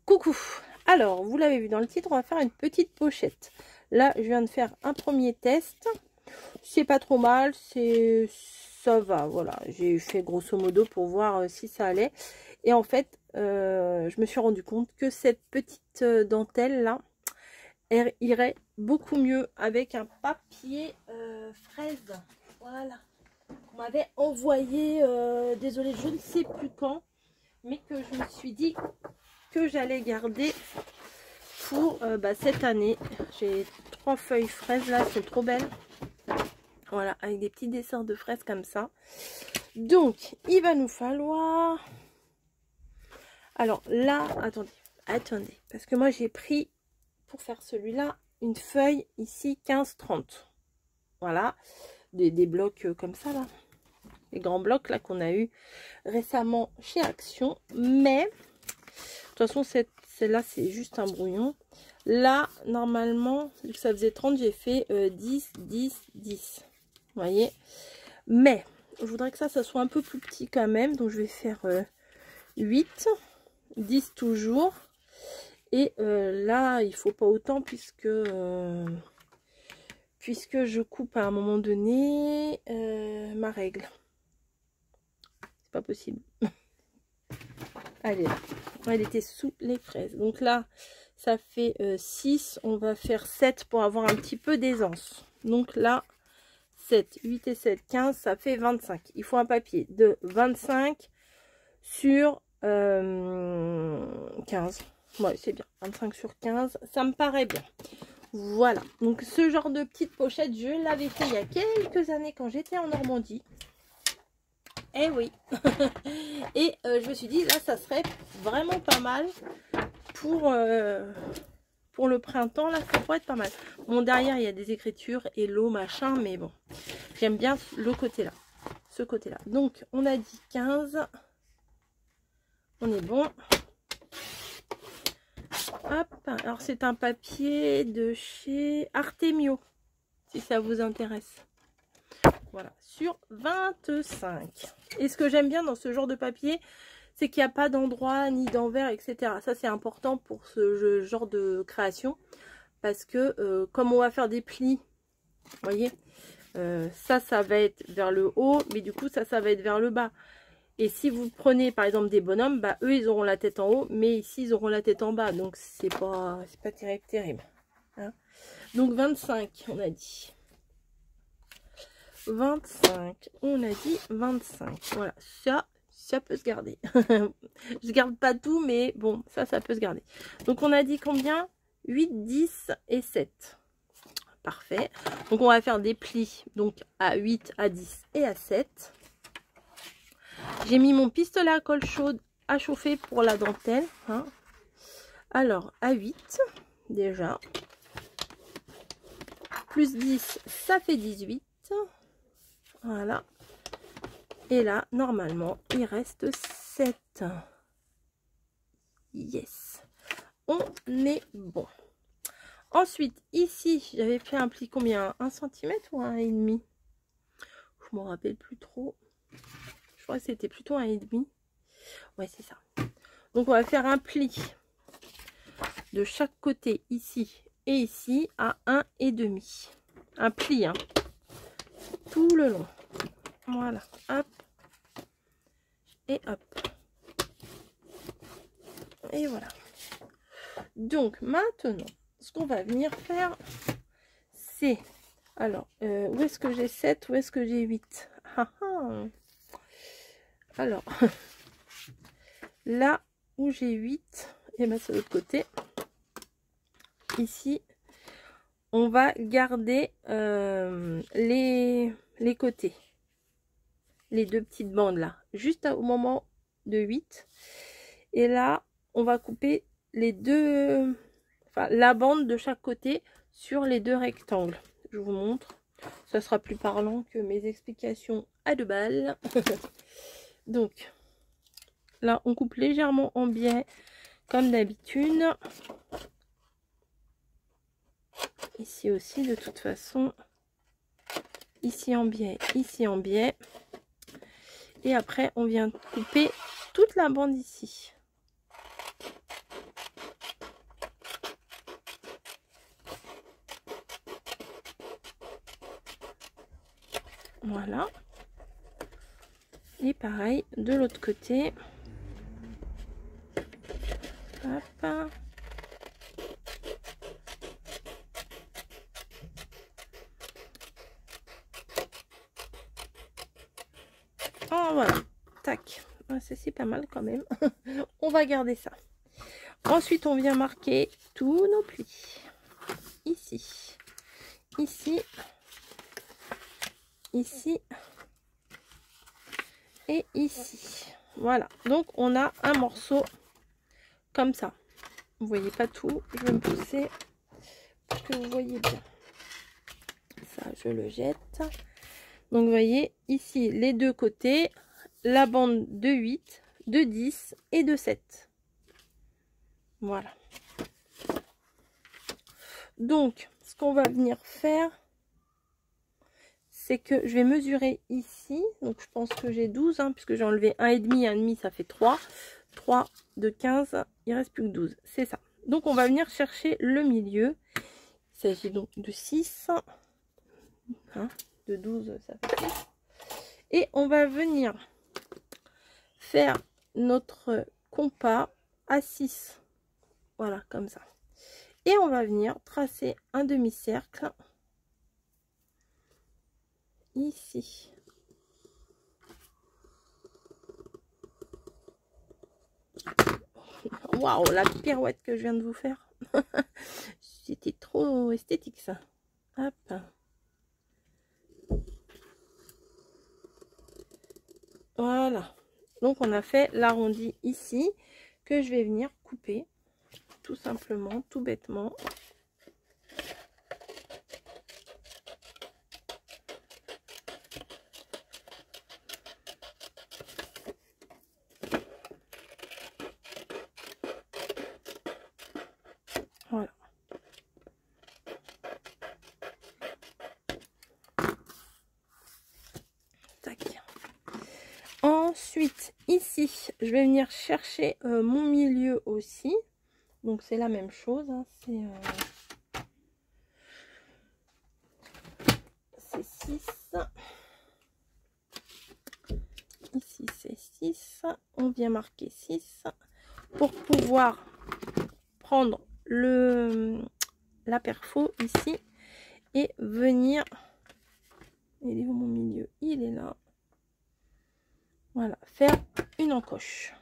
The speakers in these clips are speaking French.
Coucou. Alors, vous l'avez vu dans le titre, on va faire une petite pochette. Là, je viens de faire un premier test. C'est pas trop mal, ça va, voilà. J'ai fait grosso modo pour voir si ça allait. Et en fait, je me suis rendu compte que cette petite dentelle là, elle irait beaucoup mieux avec un papier fraise. Voilà. On m'avait envoyé, désolé, je ne sais plus quand, mais que je me suis dit que j'allais garder pour cette année. J'ai 3 feuilles fraises là, c'est trop belle. Voilà, avec des petits dessins de fraises comme ça. Donc, il va nous falloir... Alors là, attendez, parce que moi j'ai pris, pour faire celui-là, une feuille ici 15-30. Voilà, des blocs comme ça là. Les grands blocs là qu'on a eu récemment chez Action. Mais, de toute façon, celle-là c'est juste un brouillon. Là, normalement, ça faisait 30, j'ai fait 10, 10, 10. Vous voyez, mais je voudrais que ça soit un peu plus petit quand même, donc je vais faire 8, 10 toujours, et là il faut pas autant puisque je coupe à un moment donné ma règle, c'est pas possible. Allez, là, elle était sous les fraises, donc là ça fait 6, on va faire 7 pour avoir un petit peu d'aisance. Donc là 7, 8 et 7, 15, ça fait 25. Il faut un papier de 25 sur 15. Ouais, c'est bien. 25 sur 15, ça me paraît bien. Voilà. Donc, ce genre de petite pochette, je l'avais fait il y a quelques années quand j'étais en Normandie. Eh oui. Et je me suis dit, là, ça serait vraiment pas mal pour le printemps. Là, ça pourrait être pas mal. Bon, derrière, il y a des écritures et l'eau, machin, mais bon. J'aime bien le côté là, ce côté là. Donc on a dit 15, on est bon. Hop, alors c'est un papier de chez Artemio, si ça vous intéresse. Voilà, sur 25. Et ce que j'aime bien dans ce genre de papier, c'est qu'il n'y a pas d'endroit ni d'envers, etc. Ça c'est important pour ce genre de création, parce que comme on va faire des plis, vous voyez, ça va être vers le haut, mais du coup ça va être vers le bas. Et si vous prenez par exemple des bonhommes, bah eux ils auront la tête en haut, mais ici ils auront la tête en bas, donc c'est pas terrible, hein. Donc 25 on a dit 25, on a dit 25. Voilà, ça peut se garder. Je garde pas tout, mais bon, ça peut se garder. Donc on a dit combien? 8, 10 et 7. Parfait. Donc on va faire des plis donc à 8, à 10 et à 7. J'ai mis mon pistolet à colle chaude à chauffer pour la dentelle, hein. Alors à 8 déjà. Plus 10, ça fait 18. Voilà. Et là, normalement, il reste 7. Yes. On est bon. Ensuite, ici, j'avais fait un pli combien? 1 cm ou 1,5? Je m'en rappelle plus trop. Je crois que c'était plutôt 1,5. Ouais, c'est ça. Donc, on va faire un pli de chaque côté, ici et ici, à 1,5. Un pli, hein. Tout le long. Voilà. Hop. Et hop. Et voilà. Donc, maintenant, ce qu'on va venir faire, c'est... Alors, où est-ce que j'ai 7? Où est-ce que j'ai 8? Alors, là où j'ai 8, et bien c'est de l'autre côté. Ici, on va garder les côtés. Les deux petites bandes là. Juste au moment de 8. Et là, on va couper les deux... Enfin, la bande de chaque côté sur les deux rectangles. Je vous montre. Ça sera plus parlant que mes explications à 2 balles. Donc, là, on coupe légèrement en biais, comme d'habitude. Ici aussi, de toute façon. Ici en biais, ici en biais. Et après, on vient couper toute la bande ici. Voilà. Et pareil de l'autre côté. Hop. Oh, voilà. Tac. Ça, c'est pas mal quand même. On va garder ça. Ensuite, on vient marquer tous nos plis. Ici. Ici. Ici. Et ici. Voilà. Donc, on a un morceau comme ça. Vous voyez pas tout. Je vais me pousser pour que vous voyez bien. Ça, je le jette. Donc, vous voyez ici les deux côtés. La bande de 8, de 10 et de 7. Voilà. Donc, ce qu'on va venir faire, c'est que je vais mesurer ici. Donc, je pense que j'ai 12, hein, puisque j'ai enlevé 1,5, 1,5, ça fait 3. 3 de 15, il reste plus que 12. C'est ça. Donc, on va venir chercher le milieu. Il s'agit donc de 6. Hein, de 12, ça fait 6. Et on va venir faire notre compas à 6. Voilà, comme ça. Et on va venir tracer un demi-cercle ici. Waouh, la pirouette que je viens de vous faire. C'était trop esthétique ça. Hop. Voilà. Donc on a fait l'arrondi ici que je vais venir couper. Tout simplement, tout bêtement. Voilà. Tac. Ensuite, ici, je vais venir chercher mon milieu aussi. Donc c'est la même chose. Hein. C'est 6. Ici c'est 6. On vient marquer 6 pour pouvoir prendre la perfo ici et venir. Il est où mon milieu? Il est là. Voilà, faire une encoche.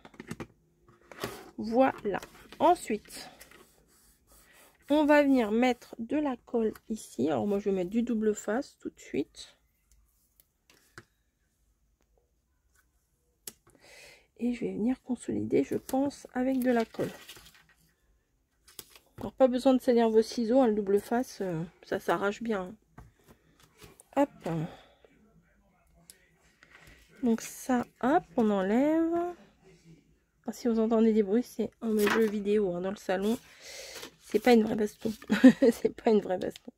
Voilà. Ensuite, on va venir mettre de la colle ici. Alors moi je vais mettre du double face tout de suite. Et je vais venir consolider, je pense, avec de la colle. Alors pas besoin de salir vos ciseaux, hein, le double face, ça s'arrache bien. Hop. Donc ça, hop, on enlève. Ah, si vous entendez des bruits, c'est un jeu vidéo hein, dans le salon. C'est pas une vraie baston. C'est pas une vraie baston.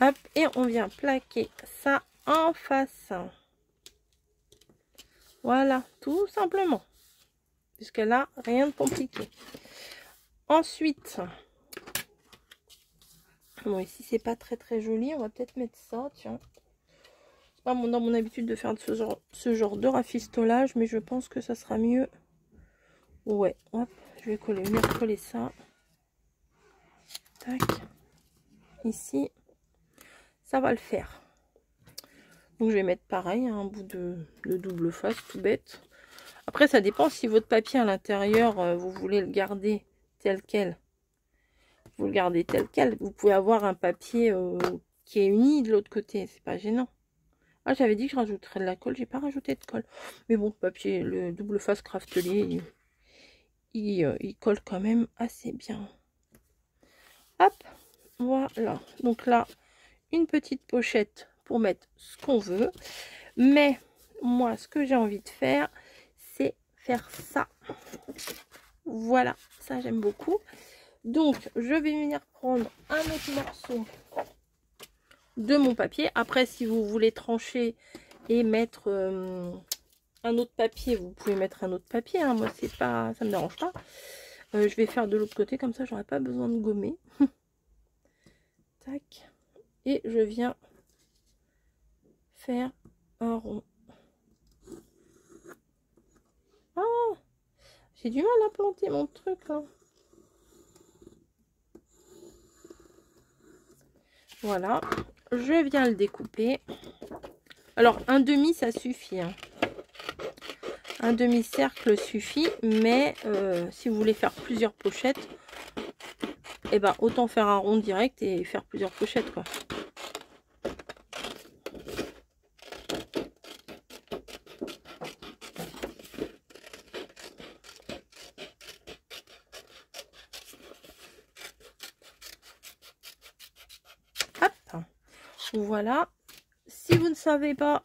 Hop, et on vient plaquer ça en face. Voilà, tout simplement. Jusque là, rien de compliqué. Ensuite, bon, ici c'est pas très joli. On va peut-être mettre ça, tiens. C'est pas dans mon habitude de faire ce genre de rafistolage, mais je pense que ça sera mieux. Ouais, hop, je vais venir coller ça. Tac. Ici, ça va le faire. Donc je vais mettre pareil, un bout de double face, tout bête. Après, ça dépend si votre papier à l'intérieur, vous voulez le garder tel quel. Vous le gardez tel quel. Vous pouvez avoir un papier qui est uni de l'autre côté. C'est pas gênant. Ah, j'avais dit que je rajouterais de la colle. J'ai pas rajouté de colle. Mais bon, papier, le double face Craftelier, il colle quand même assez bien. Hop, voilà. Donc là, une petite pochette pour mettre ce qu'on veut. Mais moi, ce que j'ai envie de faire, c'est faire ça. Voilà, ça j'aime beaucoup. Donc, je vais venir prendre un autre morceau de mon papier. Après, si vous voulez trancher et mettre un autre papier, vous pouvez mettre un autre papier. Hein. Moi, c'est pas, ça me dérange pas. Je vais faire de l'autre côté, comme ça, j'aurai pas besoin de gommer. Tac. Et je viens faire un rond. Ah, j'ai du mal à planter mon truc là. Voilà, je viens le découper. Alors, un demi, ça suffit. Hein. Un demi-cercle suffit, mais si vous voulez faire plusieurs pochettes, eh ben, autant faire un rond direct et faire plusieurs pochettes, quoi. Hop, voilà. Si vous ne savez pas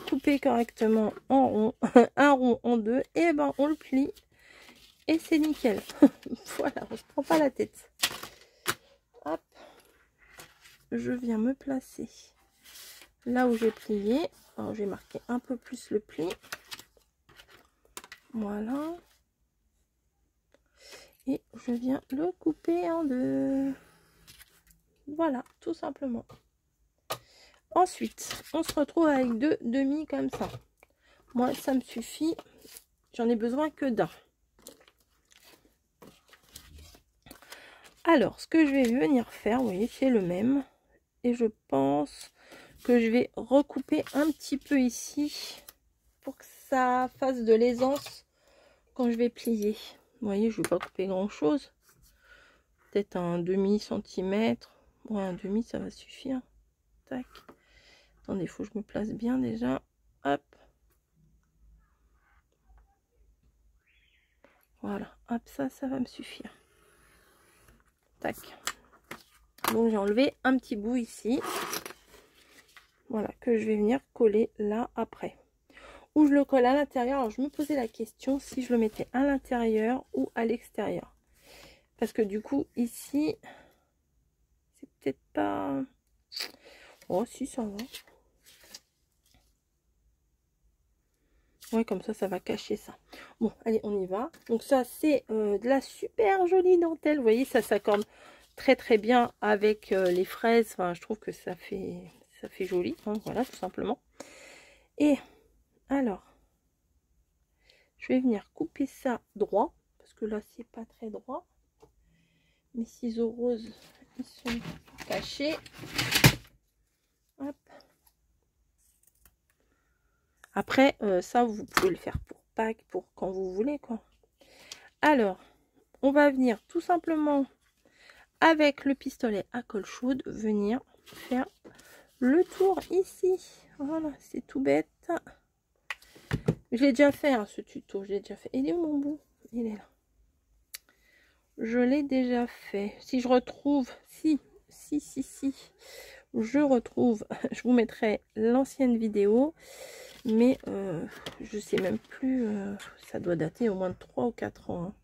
couper correctement en rond, un rond en deux, et ben on le plie et c'est nickel. Voilà, on se prend pas la tête. Hop, je viens me placer là où j'ai plié. Alors j'ai marqué un peu plus le pli. Voilà. Et je viens le couper en deux. Voilà, tout simplement. Ensuite, on se retrouve avec deux demi comme ça. Moi, ça me suffit. J'en ai besoin que d'un. Alors, ce que je vais venir faire, vous voyez, c'est le même. Et je pense que je vais recouper un petit peu ici pour que ça fasse de l'aisance quand je vais plier. Vous voyez, je ne vais pas couper grand chose. Peut-être un demi-centimètre. Ouais, un demi, ça va suffire. Tac. Attendez, il faut que je me place bien déjà. Hop. Voilà. Hop, ça va me suffire. Tac. Donc, j'ai enlevé un petit bout ici. Voilà, que je vais venir coller là après. Ou je le colle à l'intérieur. Alors, je me posais la question si je le mettais à l'intérieur ou à l'extérieur. Parce que du coup, ici, c'est peut-être pas... Oh, si, ça va. Ouais, comme ça va cacher ça. Bon, allez, on y va. Donc ça, c'est de la super jolie dentelle. Vous voyez, ça s'accorde très très bien avec les fraises. Enfin, je trouve que ça fait joli. Hein, voilà, tout simplement. Et alors, je vais venir couper ça droit. Parce que là, c'est pas très droit. Mes ciseaux roses, ils sont cachés. Hop. Après, ça, vous pouvez le faire pour Pâques, pour quand vous voulez, quoi. Alors, on va venir tout simplement, avec le pistolet à colle chaude, venir faire le tour ici. Voilà, c'est tout bête. Je l'ai déjà fait, hein, ce tuto, je l'ai déjà fait. Il est où mon bout? Il est là. Je l'ai déjà fait. Si je retrouve, si, je retrouve, je vous mettrai l'ancienne vidéo. Mais je sais même plus, ça doit dater au moins de 3 ou 4 ans. Hein.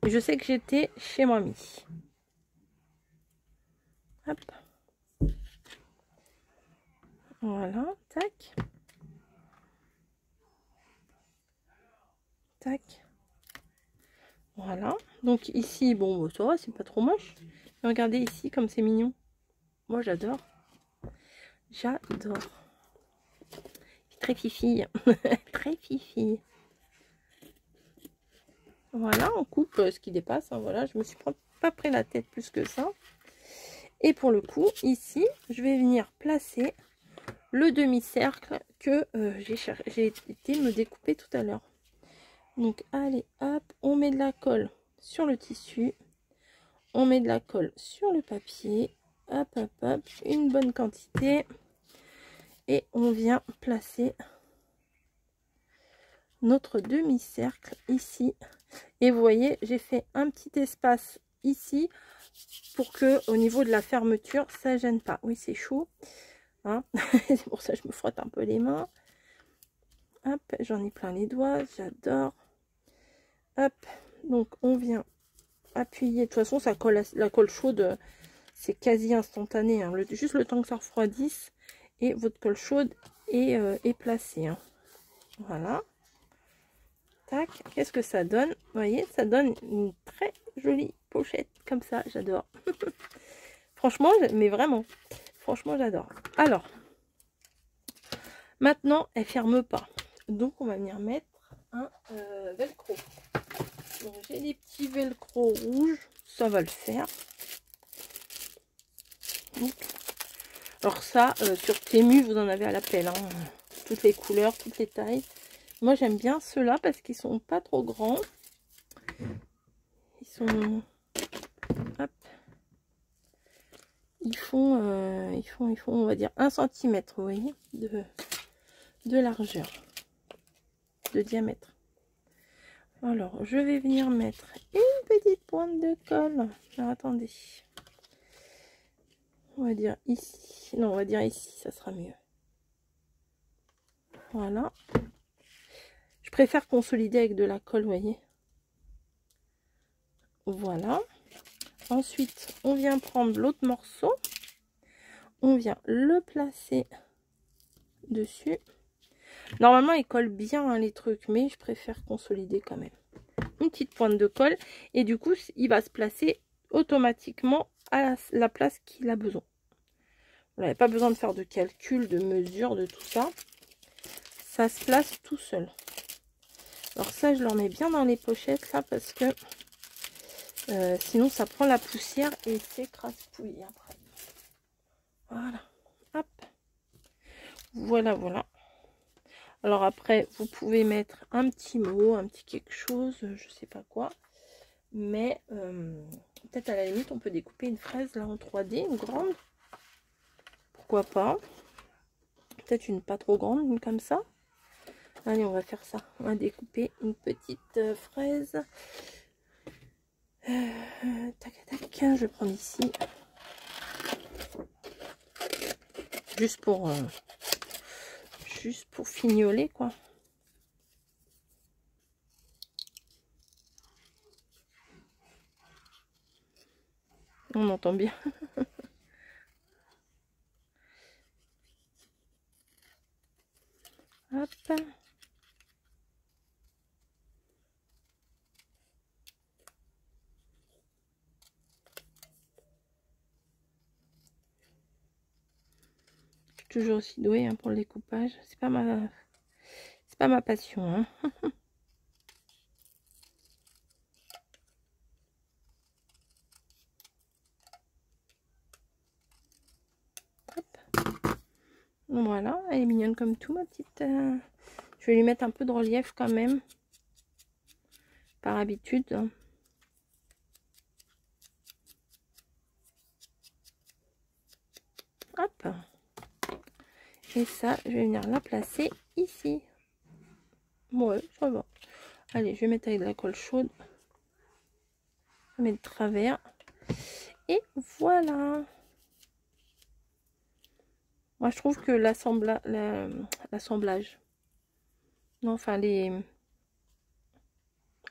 Mais je sais que j'étais chez mamie. Hop. Voilà, tac. Tac. Voilà. Donc ici, bon, ça va, c'est pas trop moche. Mais regardez ici comme c'est mignon. Moi, j'adore. J'adore. Très fifi. Très fifi. Voilà, on coupe ce qui dépasse. Hein, voilà, je me suis pas pris la tête plus que ça. Et pour le coup, ici, je vais venir placer le demi-cercle que j'ai été me découper tout à l'heure. Donc, allez, hop, on met de la colle sur le tissu. On met de la colle sur le papier. Hop, hop, hop, une bonne quantité. Et on vient placer notre demi-cercle ici. Et vous voyez, j'ai fait un petit espace ici pour que au niveau de la fermeture, ça gêne pas. Oui, c'est chaud. Hein. C'est pour ça que je me frotte un peu les mains. Hop, j'en ai plein les doigts, j'adore. Hop, donc on vient appuyer. De toute façon, ça colle, la colle chaude, c'est quasi instantané. Hein. Juste le temps que ça refroidisse et votre colle chaude est placée. Hein. Voilà. Tac, qu'est-ce que ça donne? Vous voyez, ça donne une très jolie pochette comme ça, j'adore. Franchement, mais vraiment, franchement, j'adore. Alors, Maintenant, elle ferme pas. Donc, on va venir mettre un velcro. Donc, j'ai des petits velcro rouges. Ça va le faire. Donc, alors ça, sur Temu, vous en avez à l'appel. Hein. Toutes les couleurs, toutes les tailles. Moi, j'aime bien ceux-là parce qu'ils sont pas trop grands. Ils sont... Hop. Ils font, on va dire, 1 cm, vous voyez, de largeur, de diamètre. Alors, je vais venir mettre une petite pointe de colle. Alors, attendez. On va dire ici. Non, on va dire ici, ça sera mieux. Voilà. Je préfère consolider avec de la colle, vous voyez. Voilà. Ensuite, on vient prendre l'autre morceau. On vient le placer dessus. Normalement, il colle bien hein, les trucs, mais je préfère consolider quand même. Une petite pointe de colle. Et du coup, il va se placer automatiquement à la place qu'il a besoin. Vous n'avez pas besoin de faire de calcul, de mesure, de tout ça. Ça se place tout seul. Alors ça, je le remets bien dans les pochettes là parce que sinon ça prend la poussière et c'est crasse-pouille après. Voilà. Hop. Voilà, voilà. Alors après, vous pouvez mettre un petit mot, un petit quelque chose, je sais pas quoi. Mais peut-être à la limite, on peut découper une fraise là en 3D, une grande. Pourquoi pas. Peut-être une pas trop grande, une comme ça. Allez, on va faire ça. On va découper une petite fraise. Tac, tac. Je vais prendre ici. Juste pour fignoler, quoi. On entend bien. Hop. Toujours aussi douée hein, pour le découpage. C'est pas ma passion. Hein. Hop. Voilà, elle est mignonne comme tout, ma petite. Je vais lui mettre un peu de relief quand même. Par habitude. Hein. Hop. Et ça, je vais venir la placer ici. Ouais, ça va. Allez, je vais mettre avec de la colle chaude. Je vais mettre de travers. Et voilà. Moi, je trouve que l'assemblage... Non, enfin,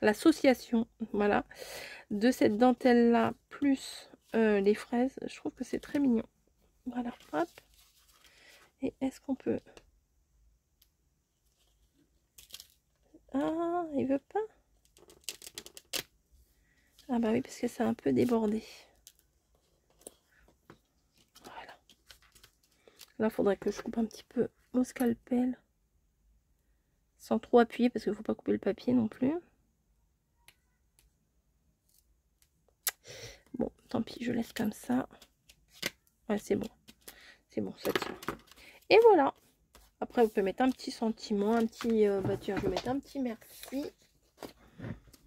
l'association, voilà, de cette dentelle-là, plus les fraises, je trouve que c'est très mignon. Voilà, hop. Et est-ce qu'on peut... Ah, il veut pas. Ah bah oui, parce que c'est un peu débordé. Voilà. Là, il faudrait que je coupe un petit peu au scalpel. Sans trop appuyer, parce qu'il ne faut pas couper le papier non plus. Bon, tant pis, je laisse comme ça. Ouais, c'est bon. C'est bon, ça tient. Et voilà. Après, vous pouvez mettre un petit sentiment, un petit... bah tiens, je vais mettre un petit merci.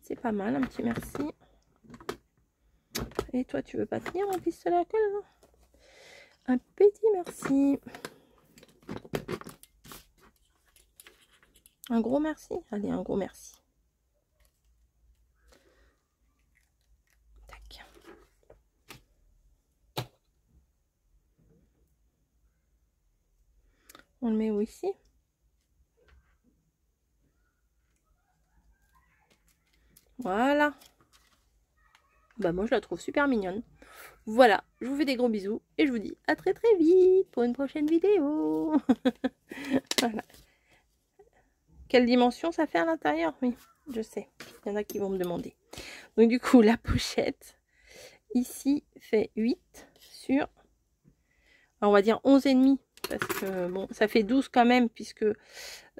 C'est pas mal, un petit merci. Et toi, tu veux pas tenir mon pistolet à colle? Un petit merci. Un gros merci. Allez, un gros merci. Tac. On le met où ici? Voilà. Bah moi je la trouve super mignonne. Voilà, je vous fais des gros bisous et je vous dis à très très vite pour une prochaine vidéo. Voilà. Quelle dimension ça fait à l'intérieur? Oui, je sais. Il y en a qui vont me demander. Donc du coup, la pochette ici fait 8 sur, alors on va dire 11,5 parce que bon, ça fait 12 quand même, puisque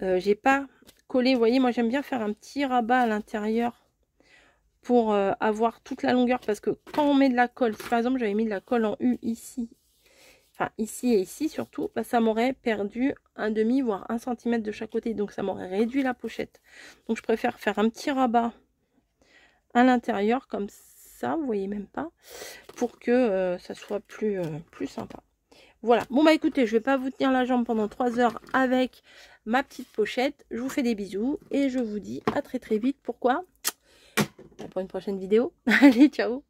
j'ai pas collé. Vous voyez, moi j'aime bien faire un petit rabat à l'intérieur pour avoir toute la longueur, parce que quand on met de la colle, si par exemple j'avais mis de la colle en U ici, enfin ici et ici surtout, bah, ça m'aurait perdu un demi voire 1 cm de chaque côté, donc ça m'aurait réduit la pochette. Donc je préfère faire un petit rabat à l'intérieur comme ça, vous voyez même pas, pour que ça soit plus sympa. Voilà, bon bah écoutez, je vais pas vous tenir la jambe pendant 3 heures avec ma petite pochette. Je vous fais des bisous et je vous dis à très très vite. Pourquoi? Pour une prochaine vidéo. Allez, ciao.